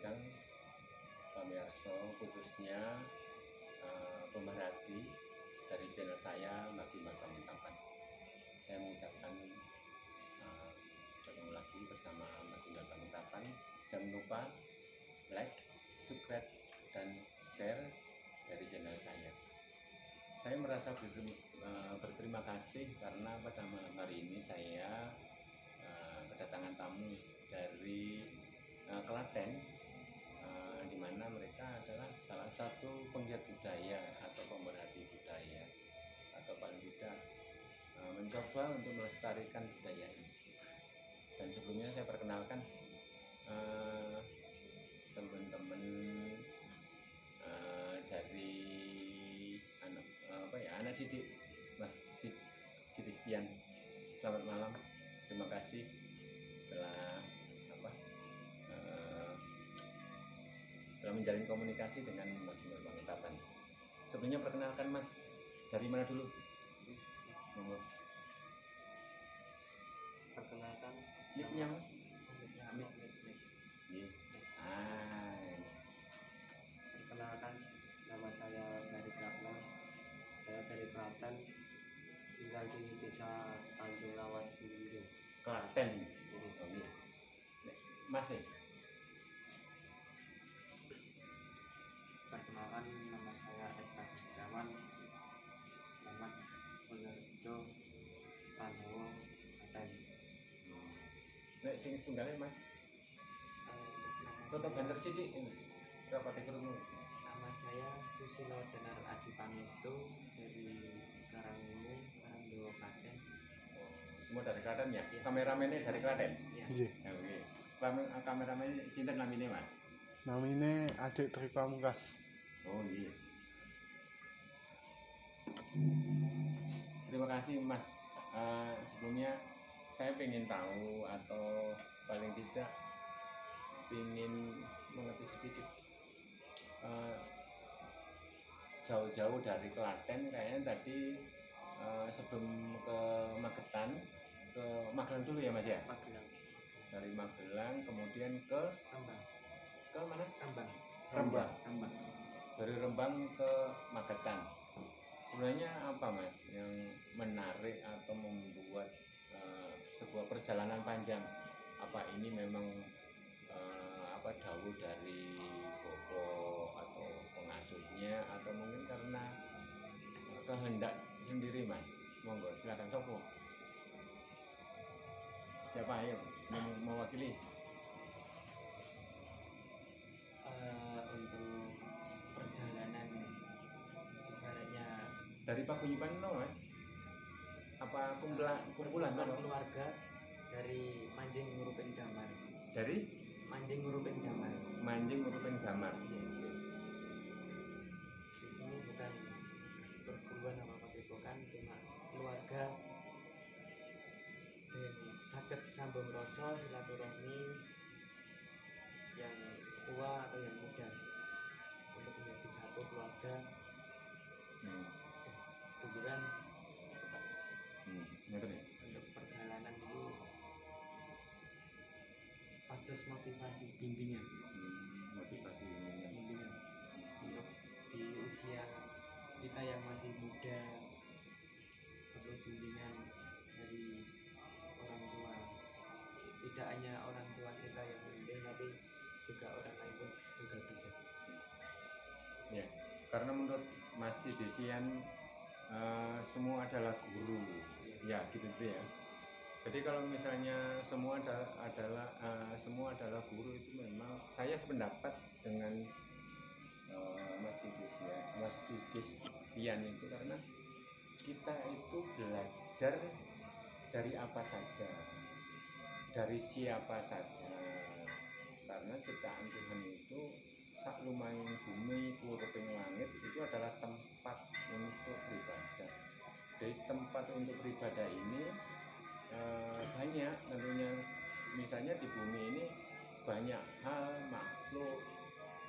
sidang pemirsa, khususnya pemerhati dari channel saya Mbak Bimbang Kamuntapan. Saya mengucapkan ketemu lagi bersama Mbak Bimbang Kamuntapan. Jangan lupa like, subscribe, dan share dari channel saya. Saya merasa berterima kasih karena pada malam hari ini saya kedatangan tamu dari Klaten, di mana mereka adalah salah satu penggiat budaya atau pemerhati budaya, atau paling tidak mencoba untuk melestarikan budaya ini. Dan sebelumnya saya perkenalkan teman-teman dari anak didik Mas Sidistian. Selamat malam, terima kasih telah menjalin komunikasi dengan Mbak Bimbang Kamuntapan. Sebelumnya perkenalkan Mas, dari mana dulu? Perkenalkan, nicknya Mas? Nick. Perkenalkan, nama saya dari Klaten. Saya dari Klaten, tinggal di desa Tanjung Lawas sendiri. Klaten. Oh, iya. Mas Perkenalkan, nama saya Eka Gustiawan, nama Purworejo, Pranowo, Klaten. Nek sing tunggalnya Mas, foto banter sidik ini berapa tekermu? Nama saya Susilo Tenar Adi Pangestu dari Karangwungu, Karangdowo, Klaten. Oh, semua dari Klaten ya? Kameramennya dari Klaten? Iya. Oke. Kameramennya sinten namine Mas? Namanya Adik Tri Pamungkas. Oh iya. Terima kasih Mas. Sebelumnya saya pengen tahu, atau paling tidak ingin mengerti sedikit, jauh-jauh dari Klaten kayaknya tadi, sebelum ke Magetan, ke Magelang dulu ya Mas ya? Magelang. Dari Magelang kemudian ke mana? Rembang. Dari Rembang ke Magetan. Sebenarnya apa Mas yang menarik atau membuat sebuah perjalanan panjang? Apa ini memang dawuh dari bapak atau pengasuhnya, atau mungkin karena kehendak sendiri Mas? Monggo silakan, sopo. Siapa ayo yang mewakili? Untuk perjalanan ibaratnya Dari paguyuban no, Mas? Apa kumpulan no? keluarga dari Manjing Nguruping Damar. Dari Manjing Nguruping Damar. Manjing Nguruping Damar. Di sini bukan perguruan apa-apa, bukan, cuma keluarga dan sakit sambung rasa silaturahmi yang tua atau yang muda untuk menjadi satu keluarga. Setujuan untuk perjalanan ini atas motivasi bimbingan. Bimbingan untuk di usia kita yang masih muda, perlu bimbingan dari orang tua. Tidak hanya orang tua kita yang membimbing, tapi juga orang lain pun juga bisa. Ya, karena menurut Mas Sidistian semua adalah guru, ya gitu ya. Jadi kalau misalnya semua adalah guru, itu memang saya sependapat dengan Mas Sidistian itu, karena kita itu belajar dari apa saja, dari siapa saja, karena ciptaan Tuhan itu sak lumayan bumi kuruping langit itu adalah tempat untuk beribadah. Dari tempat untuk beribadah ini banyak tentunya, misalnya di bumi ini banyak hal makhluk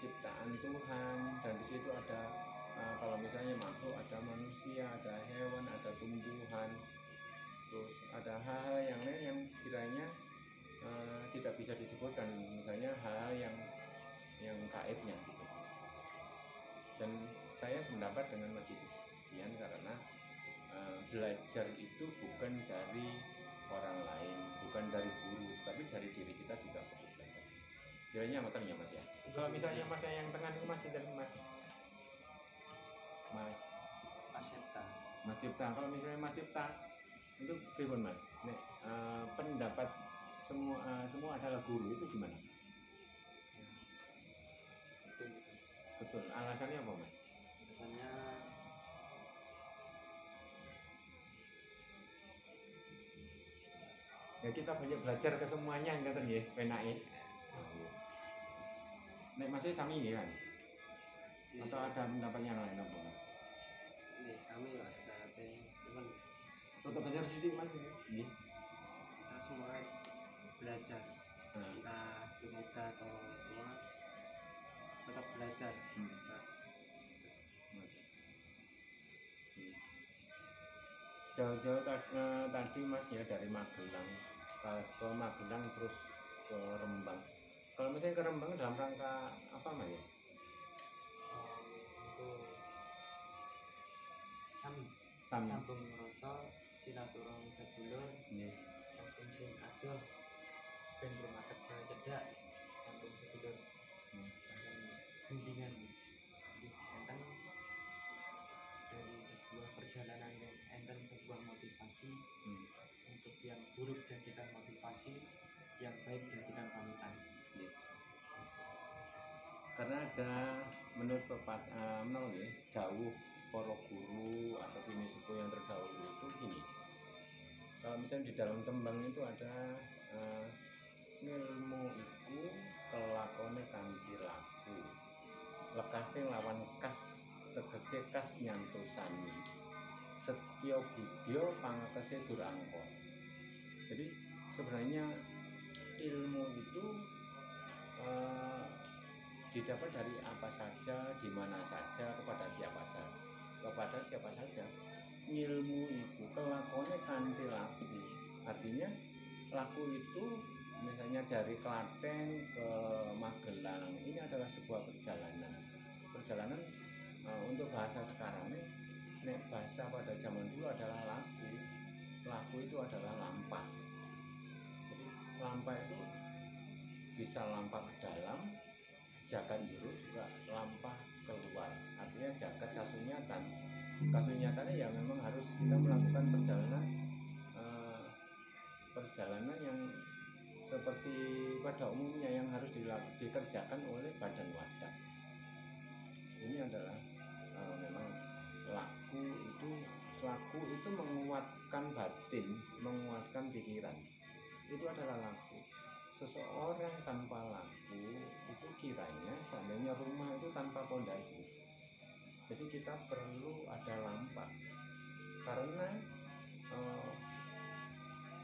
ciptaan Tuhan, dan di situ ada kalau misalnya makhluk, ada manusia, ada hewan, ada tumbuhan, terus ada hal-hal yang lain yang kiranya tidak bisa disebutkan, misalnya hal-hal yang yang gaibnya gitu. Dan saya sependapat dengan Mas Dian karena belajar itu bukan dari orang lain, bukan dari guru, tapi dari diri kita juga perlu belajar. Kiranya ngoten ya Mas ya. Kalau misalnya Mas yang tengah itu Mas dan Mas Cipta, kalau misalnya Mas Cipta itu pripun Mas? Nek, pendapat semua adalah guru itu gimana? Betul. Alasannya apa Mas? Alasannya ya kita banyak belajar ke semuanya ngoten nggih, penake. Nek masih sami nggih kan? Atau ada pendapat yang lain apa Mas? ini sami lah ibaratnya cuman Untuk belajar sedikit Mas nggih. kita semua belajar entah itu muda atau tua tetap belajar. Jauh-jauh tadi Mas ya dari Magelang ke Magelang terus ke Rembang. Kalau misalnya ke Rembang dalam rangka apa Mas ya? Itu sami sambung ngerasa silaturahmi sedulur sambung sing adoh ben rumah kerja cedak sambung sedulur dan bimbingan enten dari sebuah perjalanan yang enten sebuah motivasi untuk yang buruk jadikan motivasi, yang baik jadikan panutan. Karena ada menurut dawuh para guru atau pinisiku yang terdahulu itu gini, kalau misalnya di dalam tembang itu ada ngilmu iku kelakone kanthi laku lekase lawan kas tegese kas nyantosani setya budya pangetese durangkon. Jadi sebenarnya ilmu itu didapat dari apa saja, di mana saja, kepada siapa saja. Ilmu itu kelakone kanthi laku. Artinya laku itu misalnya dari Klaten ke Magelang ini adalah sebuah perjalanan untuk bahasa sekarang ini, nek bahasa pada zaman dulu adalah laku itu adalah lampah. Jadi lampah itu bisa lampah ke dalam, jagat jero juga lampah keluar. Artinya jagat kasunyatannya ya memang harus kita melakukan perjalanan yang seperti pada umumnya yang harus dikerjakan oleh badan wadah. Ini adalah memang laku itu menguatkan batin, menguatkan pikiran. Itu adalah laku. Seseorang tanpa laku itu kiranya seandainya rumah itu tanpa pondasi. Jadi kita perlu ada lampah. Karena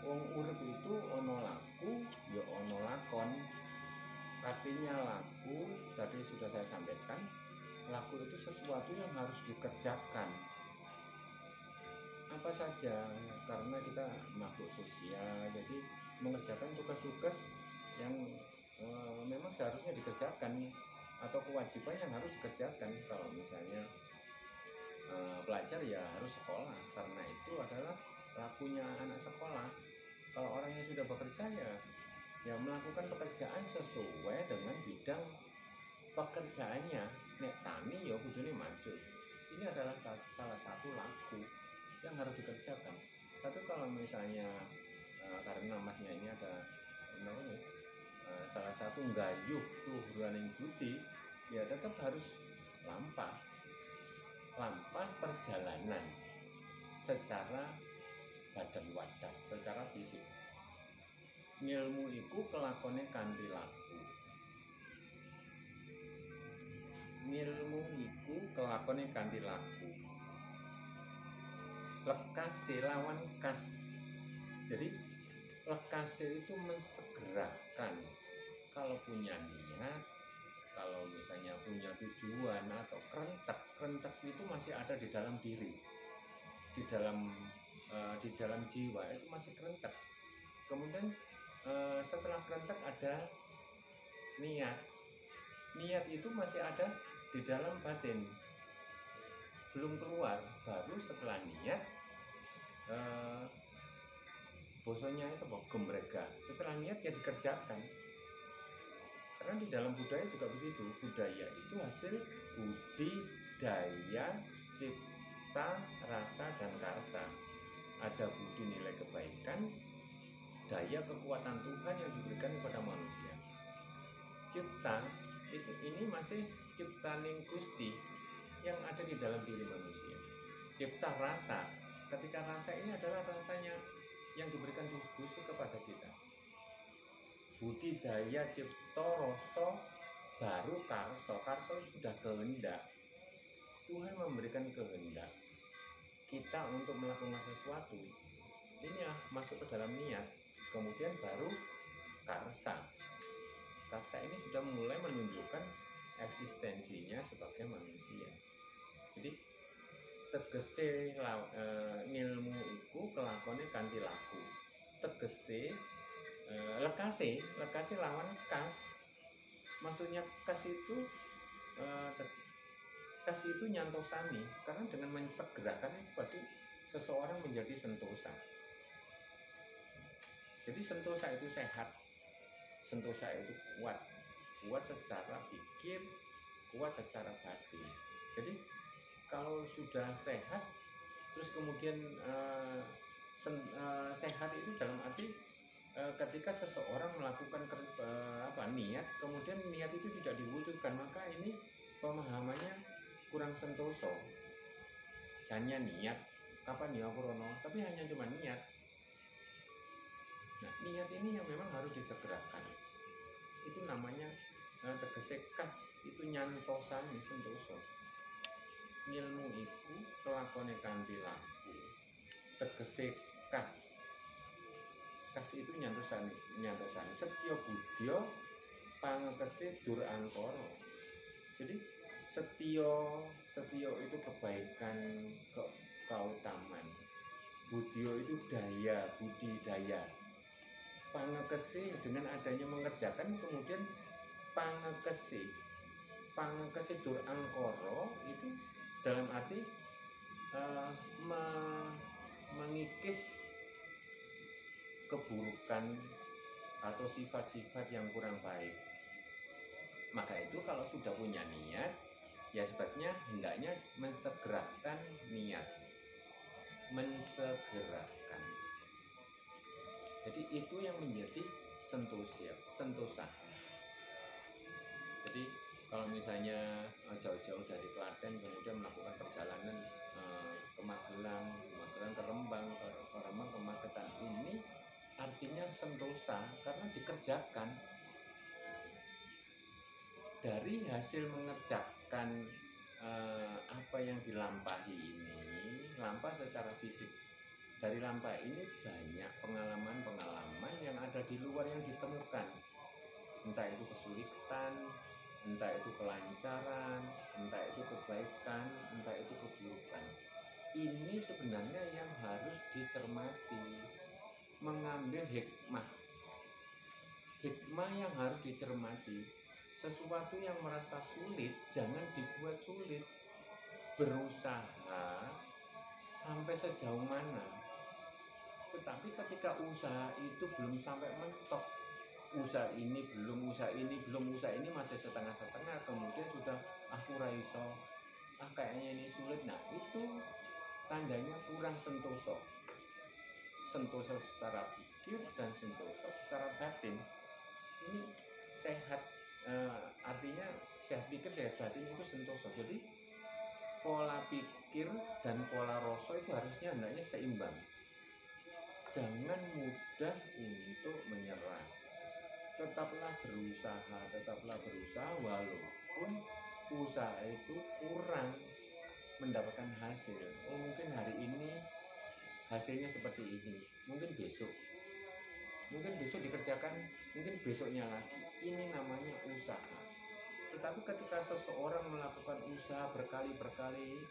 wong urip itu ono laku, ya ono lakon. Artinya laku, tadi sudah saya sampaikan, laku itu sesuatu yang harus dikerjakan. Apa saja, karena kita makhluk sosial, jadi mengerjakan tugas-tugas yang memang seharusnya dikerjakan atau kewajiban yang harus dikerjakan. Kalau misalnya pelajar ya harus sekolah, karena itu adalah lakunya anak sekolah. Kalau orang yang sudah bekerja ya melakukan pekerjaan sesuai dengan bidang pekerjaannya. Nek tani ya kudune maju. Ini adalah salah satu laku yang harus dikerjakan. Tapi kalau misalnya karena masnya ini ada salah satu nggayuh luhuraning budi, ya tetap harus lampah perjalanan secara badan wadah, secara fisik. Ngilmu iku kelakone kanthi laku. Ngilmu iku kelakone kanthi laku. Lekase lawan kas. Jadi lekase itu mensegerakan. Kalau punya niat, kalau misalnya punya tujuan atau kerentek itu masih ada di dalam diri, di dalam jiwa itu masih kerentek. Kemudian setelah kerentek ada niat. niat itu masih ada di dalam batin, belum keluar. Baru setelah niat bosonya itu gembrega, setelah niat ya dikerjakan. Karena di dalam budaya juga begitu, budaya itu hasil budidaya cipta, rasa, dan karsa. Ada budi nilai kebaikan, daya kekuatan Tuhan yang diberikan kepada manusia. Cipta itu ini masih ciptaning Gusti yang ada di dalam diri manusia. Cipta rasa, ketika rasa ini adalah rasanya yang diberikan Gusti kepada kita. Budidaya cipta rasa baru karso. Karso sudah kehendak. Tuhan memberikan kehendak kita untuk melakukan sesuatu. Ini ya masuk ke dalam niat. Kemudian baru karsa. Karsa ini sudah mulai menunjukkan eksistensinya sebagai manusia. Jadi tegese ngilmu iku kelakone kanthi laku. Tegese lekase lawan kas. Maksudnya kas itu kas itu nyantosani, karena dengan mensegerakan itu berarti seseorang menjadi sentosa. Jadi sentosa itu sehat, sentosa itu kuat secara pikir, kuat secara batin. Jadi kalau sudah sehat, terus kemudian sehat itu dalam arti ketika seseorang melakukan niat, kemudian niat itu tidak diwujudkan, maka ini pemahamannya kurang sentoso. Hanya niat, kapan ya Purwono, tapi hanya cuma niat. Nah, niat ini yang memang harus disegerakan. Itu namanya tegese kas, itu nyantosani sentoso. Ngilmu iku kelakone kanthi laku. Tegese kas. Kas itu nyantosani. Setya budya pangekese dur angkara. Jadi setio itu kebaikan, keutamaan. Budya itu daya, budidaya. Pangekese dengan adanya mengerjakan, kemudian pangekese dur angkara itu dalam arti mengikis keburukan atau sifat-sifat yang kurang baik. Maka itu kalau sudah punya niat, ya sebaiknya hendaknya mensegerakan niat, mensegerakan. Jadi itu yang menjadi sentosa. Jadi kalau misalnya jauh-jauh dari Klaten kemudian melakukan perjalanan ke Magelang ke Rembang, ke Magetan, ini artinya sentosa karena dikerjakan. Dari hasil mengerjakan apa yang dilampahi ini, lampah secara fisik. Dari lampah ini banyak pengalaman yang ada di luar yang ditemukan. Entah itu kesulitan, entah itu kelancaran, entah itu kebaikan, entah itu keburukan. Ini sebenarnya yang harus dicermati, mengambil hikmah. Hikmah yang harus dicermati. Sesuatu yang merasa sulit jangan dibuat sulit. Berusaha sampai sejauh mana. Tetapi ketika usaha itu belum sampai mentok, usaha ini belum, usaha ini masih setengah-setengah, kemudian sudah aku raiso, kayaknya ini sulit. Nah, itu tandanya kurang sentosa. Sentosa secara pikir dan sentosa secara batin. Ini sehat. Artinya sehat pikir, sehat batin itu sentosa. Jadi pola pikir dan pola rasa itu harusnya hendaknya seimbang. Jangan mudah untuk menyerah. Tetaplah berusaha walaupun usaha itu kurang mendapatkan hasil. Mungkin hari ini hasilnya seperti ini, mungkin besok dikerjakan, mungkin besoknya lagi. Ini namanya usaha. Tetapi ketika seseorang melakukan usaha berkali-kali,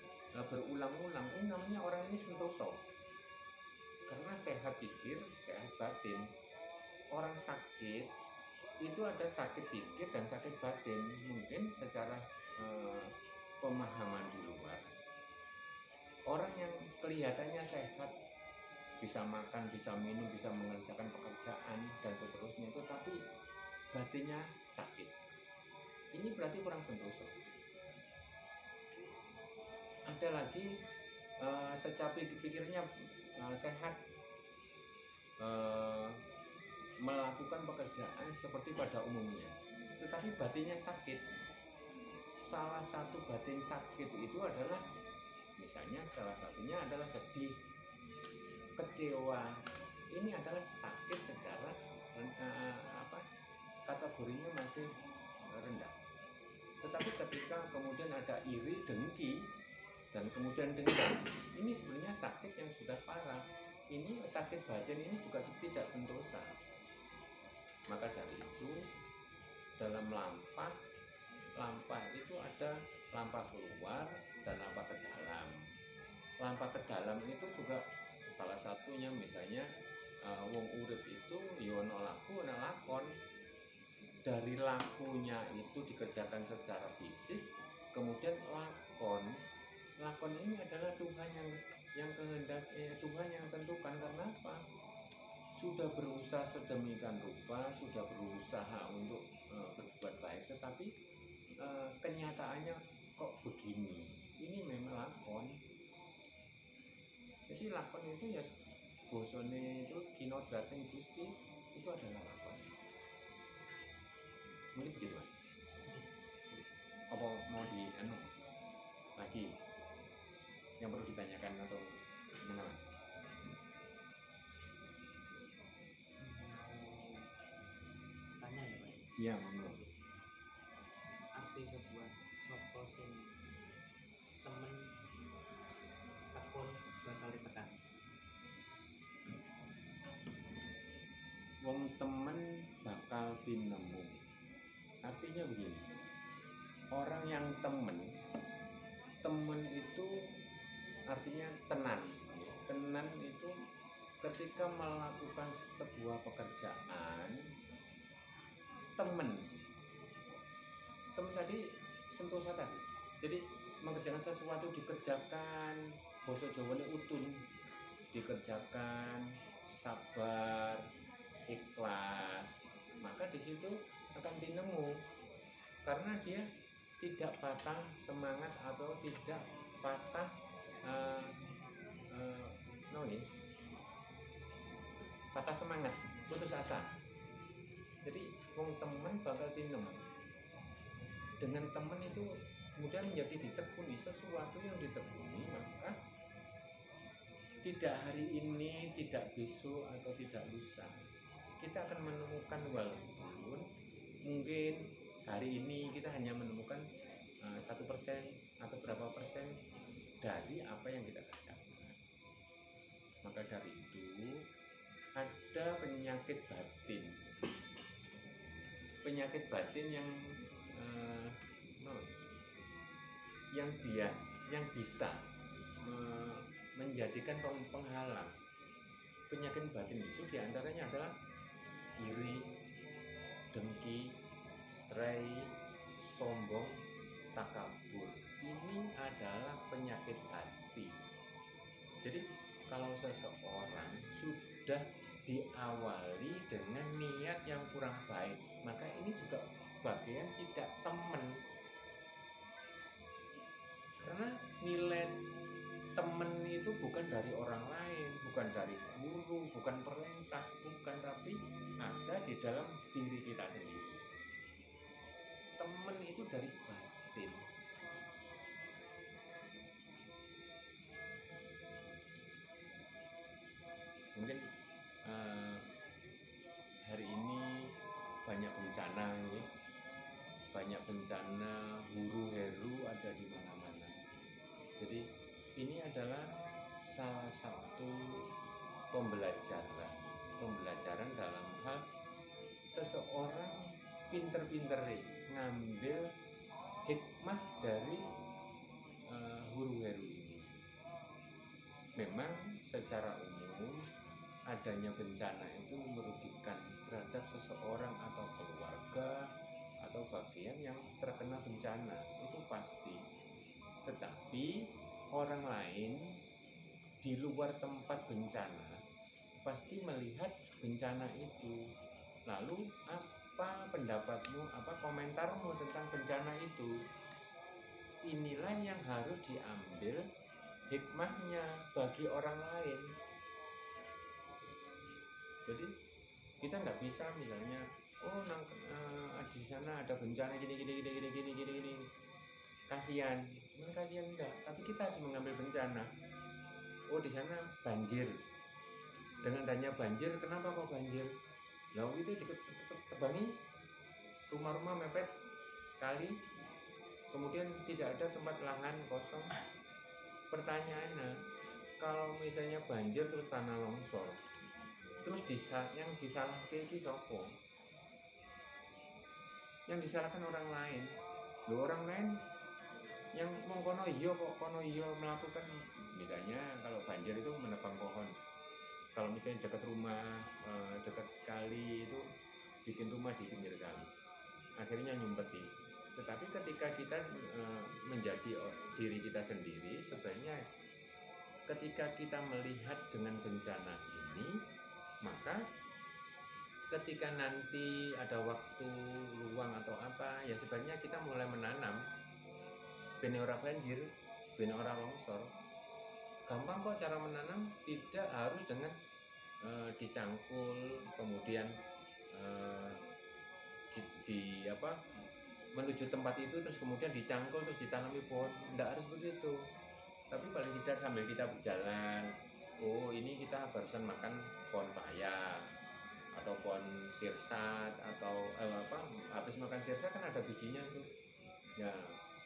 berulang-ulang, ini namanya orang ini sentosa. Karena sehat pikir, sehat batin. Orang sakit itu ada sakit pikir dan sakit batin. Mungkin secara pemahaman di luar, orang yang kelihatannya sehat, bisa makan, bisa minum, bisa mengerjakan pekerjaan dan seterusnya itu, tapi batinnya sakit, ini berarti kurang sentosa. Ada lagi secara pikirnya sehat, melakukan pekerjaan seperti pada umumnya, tetapi batinnya sakit. Salah satu batin sakit itu adalah, misalnya salah satunya adalah sedih, kecewa. Ini adalah sakit secara kategorinya masih rendah. Tetapi ketika kemudian ada iri, dengki, dan kemudian dendam, ini sebenarnya sakit yang sudah parah. Ini sakit batin, ini juga tidak sentosa. Maka dari itu, dalam lampah itu ada lampah keluar dan lampah ke dalam. Lampah ke dalam itu juga salah satunya, misalnya wong urip itu yono laku ana lakon. Dari lakunya itu dikerjakan secara fisik, kemudian lakon ini adalah Tuhan yang kehendak, Tuhan yang tentukan. Karena apa? Sudah berusaha sedemikian rupa, sudah berusaha untuk berbuat baik, tetapi kenyataannya kok begini. Ini memang lakon. Jadi lakon itu ya bosone itu kinodrating Gusti, itu adalah lakon. Mungkin begitu, Mas. Apa mau lagi yang perlu ditanyakan atau gimana? Tanya ya, Pak. Iya, menurut Arti sebuah sopo sing temen tekun bakal ditekan. wong temen bakal tinemu. Artinya begini, orang yang temen itu artinya tenan. Tenan itu ketika melakukan sebuah pekerjaan, temen tadi sentosa tadi. Jadi mengerjakan sesuatu, dikerjakan, basa Jawane utun, dikerjakan sabar, ikhlas, maka di situ akan tinemu. Karena dia tidak patah semangat atau tidak patah patah semangat, putus asa. Jadi wong temen bakal tinemu. Dengan temen itu kemudian menjadi ditekuni, sesuatu yang ditekuni, maka tidak hari ini, tidak besok, atau tidak lusa, kita akan menemukan, walaupun mungkin sehari ini kita hanya menemukan 1% atau berapa persen dari apa yang kita kerjakan. Maka dari itu ada penyakit batin yang bisa menjadikan penghalang. Penyakit batin itu diantaranya adalah iri, dengki, serai, sombong, takabur. Ini adalah penyakit hati. Jadi kalau seseorang sudah diawali dengan niat yang kurang baik, maka ini juga bagian tidak temen. Karena nilai temen itu bukan dari orang lain, bukan dari guru, bukan perintah, bukan, tapi ada di dalam diri kita sendiri. Temen itu dari batin. Mungkin hari ini banyak bencana, banyak bencana, huru heru ada di mana-mana. Jadi ini adalah salah satu pembelajaran dalam hal seseorang pinter-pinter ngambil hikmah dari huru heru ini. Memang secara umum adanya bencana itu merugikan terhadap seseorang atau keluarga. sebagian yang terkena bencana, itu pasti. Tetapi orang lain di luar tempat bencana pasti melihat bencana itu. Lalu apa pendapatmu, apa komentarmu tentang bencana itu? Inilah yang harus diambil hikmahnya bagi orang lain. Jadi kita nggak bisa misalnya, oh di sana ada bencana gini, kasihan, cuman kasihan enggak, tapi kita harus mengambil bencana. Oh di sana banjir, dengan adanya banjir, kenapa kok banjir? Lalu itu ditebangi rumah-rumah mepet kali, kemudian tidak ada tempat lahan kosong. Pertanyaannya, kalau misalnya banjir terus tanah longsor, terus yang disalahkan itu siapa? Yang disalahkan orang lain. Loh, orang lain yang mengkono iya kok kono iya melakukan, misalnya kalau banjir itu menebang pohon. Kalau misalnya dekat rumah, dekat kali itu bikin rumah di pinggir kali, akhirnya nyumpeti. Tetapi ketika kita menjadi diri kita sendiri, sebenarnya ketika kita melihat dengan bencana ini, maka ketika nanti ada waktu luang atau apa, ya sebenarnya kita mulai menanam bene ora banjir, bene ora longsor. Gampang kok cara menanam, tidak harus dengan dicangkul, kemudian menuju tempat itu terus kemudian dicangkul terus ditanami pohon, tidak harus begitu. Tapi paling tidak sambil kita berjalan, oh ini kita barusan makan pohon paya atau pohon sirsat atau habis makan sirsat kan ada bijinya itu ya,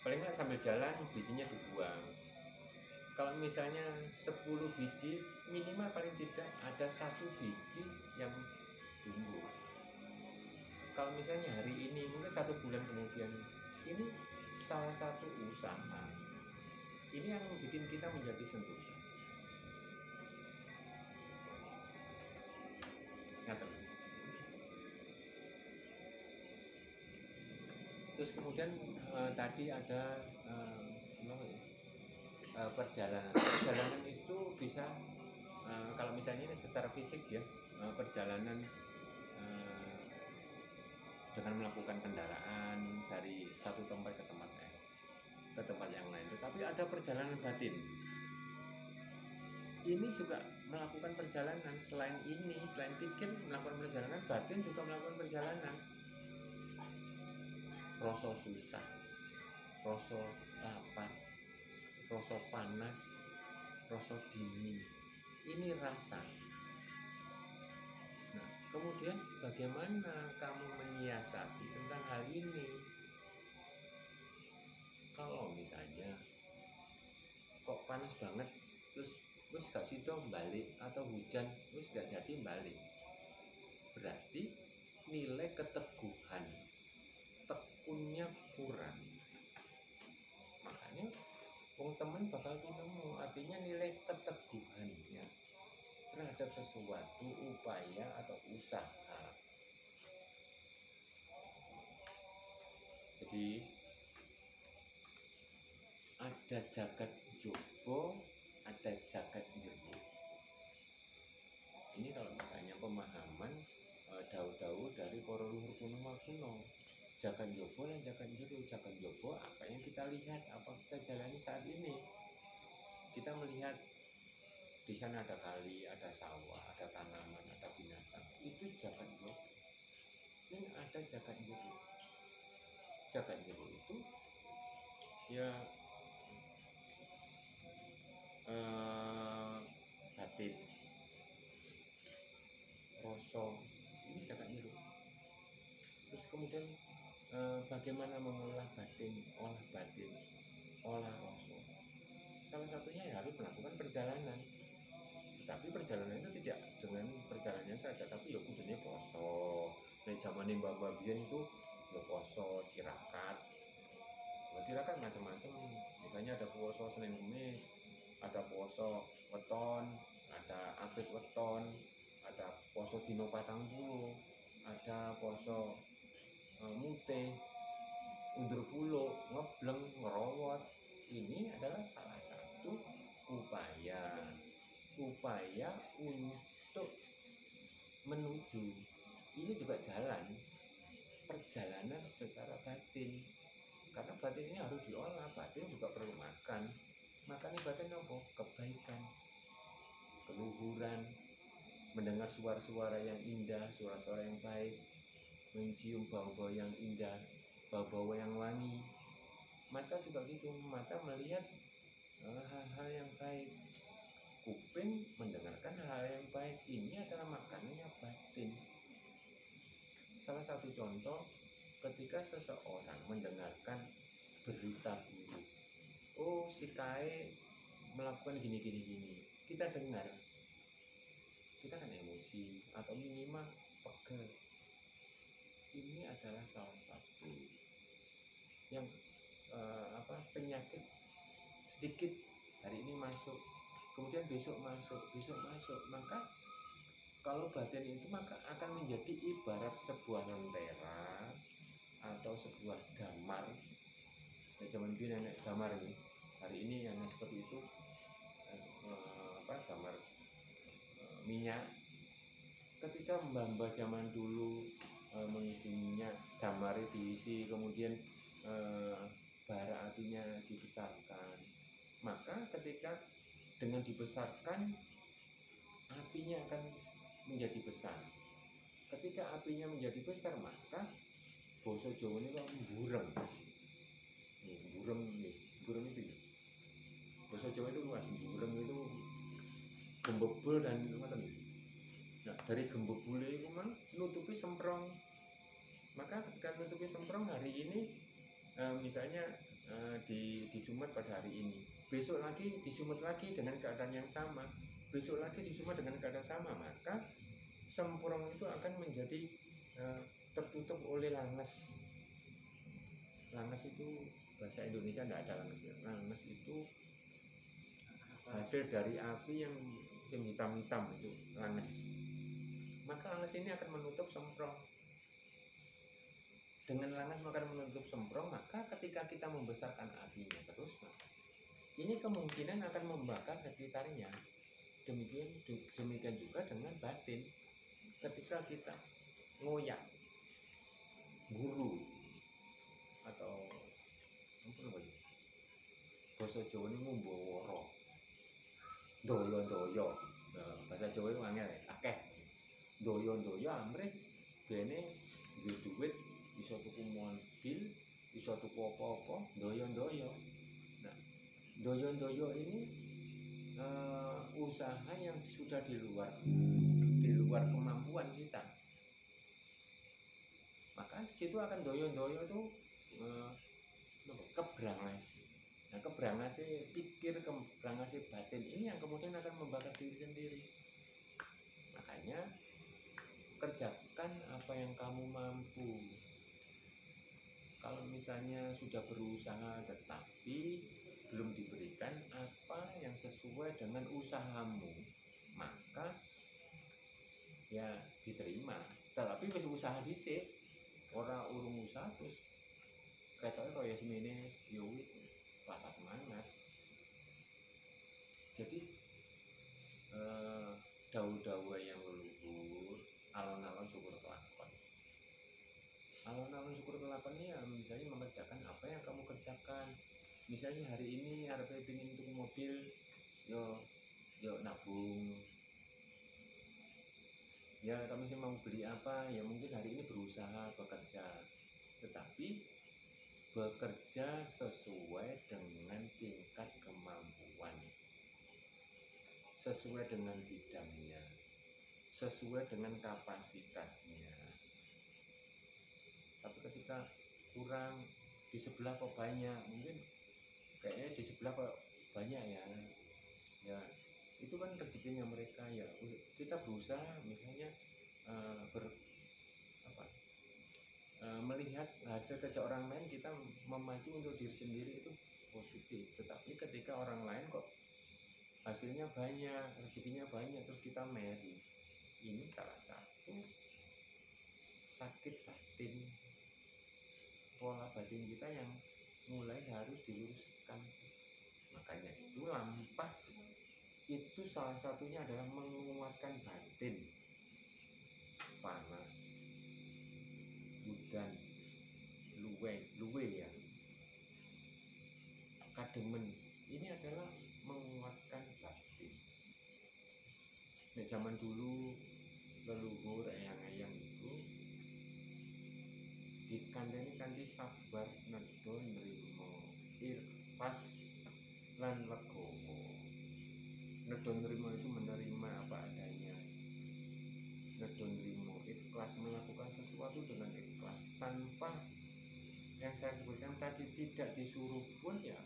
paling nggak sambil jalan bijinya dibuang. Kalau misalnya 10 biji, minimal paling tidak ada 1 biji yang tumbuh. Kalau misalnya hari ini, mungkin 1 bulan kemudian, ini salah satu usaha. Ini yang bikin kita menjadi sentosa. Terus kemudian tadi ada perjalanan itu bisa kalau misalnya ini secara fisik ya, perjalanan dengan melakukan kendaraan dari satu tempat ke tempat yang lain. Tetapi ada perjalanan batin, ini juga melakukan perjalanan. Selain pikir melakukan perjalanan, batin juga melakukan perjalanan. Rasa susah, rasa lapar, rasa panas, rasa dingin, ini rasa. Nah, kemudian bagaimana kamu menyiasati tentang hal ini? Kalau misalnya kok panas banget, terus gak sido balik, atau hujan gak jadi balik, berarti nilai keteguhan, tekunnya kurang. Makanya teman bakal ketemu, artinya nilai keteguhannya terhadap sesuatu upaya atau usaha. Jadi ada jagat jopo, ada jagat jero. Ini kalau misalnya pemahaman dawu-dawu dari para leluhur kuno. Jagat jopo dan jagat jero. Jagat jopo apa yang kita lihat, apa kita jalani saat ini. Kita melihat di sana ada kali, ada sawah, ada tanaman, ada binatang. Itu jagat jopo. Ini ada jagat jero. Jagat jero itu ya batin, rasa, ini jagat jero. Terus kemudian bagaimana mengolah batin, olah rasa. Salah satunya ya harus melakukan perjalanan. Tapi perjalanan itu tidak dengan perjalanan saja, tapi ya kudune poso. Nek zamane mbak-mbak biyen itu ya poso, tirakat. Tirakat macam-macam. Misalnya ada puasa Senin Kamis, ada puasa weton, ada akid weton, ada puasa dino 40, ada puasa mute. undur pulo, ngebleng, ngerowot. Ini adalah salah satu upaya untuk menuju. Ini juga perjalanan secara batin. Karena batin ini harus diolah, batin juga perlu makan. Makan batin apa? Kebaikan, keluhuran, mendengar suara-suara yang indah, suara-suara yang baik, mencium bau-bau yang indah, bau-bau yang wangi. Mata juga gitu, mata melihat hal-hal yang baik, kuping mendengarkan hal yang baik. Ini adalah makanannya batin. Salah satu contoh ketika seseorang mendengarkan berita buruk, oh si Kae melakukan gini, kita dengar, kita kan emosi atau minimal pegel. Ini adalah salah satu yang penyakit sedikit hari ini masuk, kemudian besok masuk. Maka kalau batin itu maka akan menjadi ibarat sebuah lentera atau sebuah damar. Zaman dulu nenek damar ini, hari ini hanya seperti itu, damar minyak. Ketika mbah-mbah zaman dulu mengisi minyak, damar diisi, kemudian bara apinya dibesarkan. Maka ketika dengan dibesarkan, apinya akan menjadi besar. Ketika apinya menjadi besar, maka basa Jawa ini kok burem. Burem itu ya. Basa Jawa itu luas, burem itu gembebul dan apa nih? Nah, dari gembebul itu kan nutupi semprong. Maka ketika nutupi semprong hari ini misalnya di Sumet pada hari ini, besok lagi di Sumet lagi dengan keadaan yang sama, besok lagi di Sumet dengan keadaan sama, maka semprong itu akan menjadi tertutup oleh langes. Langes itu bahasa Indonesia tidak ada langes. Langes itu hasil dari api yang hitam-hitam, itu langes. Maka langes ini akan menutup semprong. Dengan langes akan menutup semprong, maka ketika kita membesarkan apinya terus, maka ini kemungkinan akan membakar sekitarnya. Demikian juga dengan batin. Ketika kita ngoyak guru atau apa ya, bahasa Jawa ini ngumbawara, doyo. Bahasa Jawa itu angel akeh. Doyo amrih bene duit iso tuku mobil, iso tuku apa-apa, doyo. Nah, doyo ini usaha yang sudah di luar kemampuan kita. Maka di situ akan doyo itu kebrangas. Nah, kebrangas pikir, kebrangas batin ini yang kemudian akan membakar diri sendiri. Makanya kerjakan apa yang kamu mampu. Kalau misalnya sudah berusaha tetapi belum diberikan apa yang sesuai dengan usahamu, maka ya diterima. Tetapi wis usaha dhisik, ora urung usaha terus ketoke kaya semene ya wis patah semangat. Jadi dawuh-dawuh yang leluhur, alon-alon syukur kelakon. Alon-alon syukur kelakon ini ya misalnya mengerjakan apa yang kamu kerjakan. Misalnya hari ini arep pengen tuku mobil, yo nabung. Ya kamu sih mau beli apa, ya mungkin hari ini berusaha bekerja, tetapi bekerja sesuai dengan tingkat kemampuan, sesuai dengan bidangnya, sesuai dengan kapasitasnya. Tapi ketika kurang, di sebelah kok banyak, mungkin kayaknya di sebelah kok banyak ya itu kan rezekinya mereka. Ya kita berusaha misalnya melihat hasil kerja orang lain, kita memacu untuk diri sendiri itu positif. Tetapi ketika orang lain kok hasilnya banyak, rezekinya banyak, terus kita meri, ini salah satu sakit batin. Pola batin kita yang mulai harus diluruskan. Makanya itu lampah itu salah satunya adalah menguatkan batin. Panas, hujan, luwe ya, kademen, ini adalah menguatkan batin. Nek zaman dulu leluhur eyang-eyang itu dikandani kanthi sabar, nedha, nrimo, ikhlas lan legowo. Nedha nrimo itu menerima apa adanya. Nedha nrimo, ikhlas melakukan sesuatu dengan ikhlas tanpa yang saya sebutkan tadi, tidak disuruh pun ya.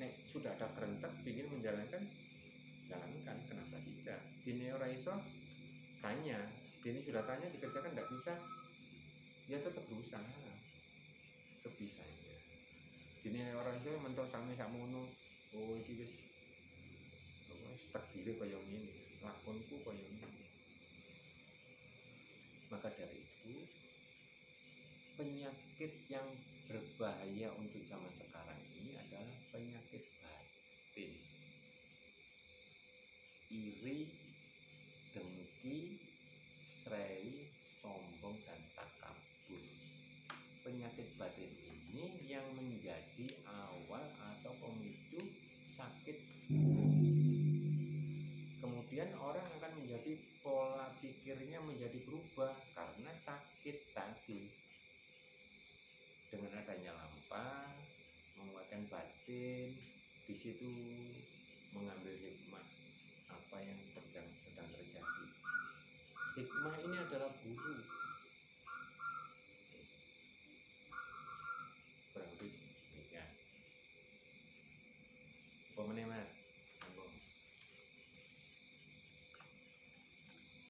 Nek sudah ada kerentek ingin menjalankan, jalankan, kenapa tidak? Dini ora iso tanya, dini sudah tanya dikerjakan tidak bisa, ya tetap berusaha sebisanya. Dini ora iso mentok sami sakmono, oh iki wis takdire kaya ngene, lakonku kaya ngene. Maka dari itu penyakit yang berbahaya untuk zaman sekarang ini adalah penyakit batin. Iri, dengki, srei, sombong, dan takabur. Penyakit batin ini yang menjadi awal atau pemicu sakit. Kemudian orang akan menjadi pola pikirnya menjadi berubah karena sakit tadi. Dengan adanya lampah, menguatkan batin, di situ mengambil hikmah apa yang